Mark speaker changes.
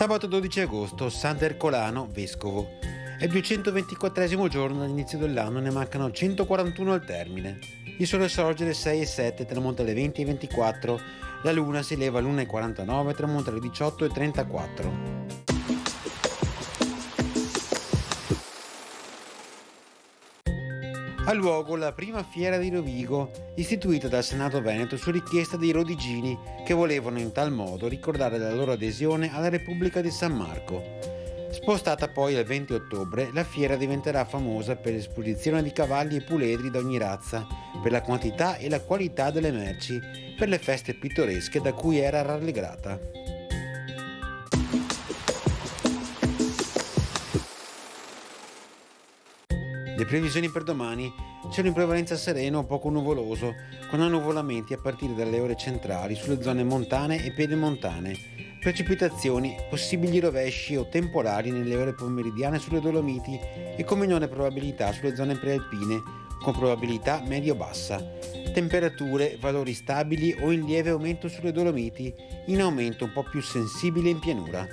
Speaker 1: Sabato 12 agosto, Sant'Ercolano, vescovo. È il 224esimo giorno dall'inizio dell'anno e ne mancano 141 al termine. Il sole sorge alle 6 e 7, tramonta alle 20 e 24. La luna si leva all'1 e 49, tramonta alle 18 e 34. Ha luogo la prima fiera di Rovigo, istituita dal Senato Veneto su richiesta dei rodigini, che volevano in tal modo ricordare la loro adesione alla Repubblica di San Marco. Spostata poi al 20 ottobre, la fiera diventerà famosa per l'esposizione di cavalli e puledri di ogni razza, per la quantità e la qualità delle merci, per le feste pittoresche da cui era rallegrata. Le previsioni per domani: cielo in prevalenza sereno o poco nuvoloso, con annuvolamenti a partire dalle ore centrali sulle zone montane e pedemontane. Precipitazioni, possibili rovesci o temporali nelle ore pomeridiane sulle Dolomiti e con minore probabilità sulle zone prealpine, con probabilità medio-bassa. Temperature, valori stabili o in lieve aumento sulle Dolomiti, in aumento un po' più sensibile in pianura.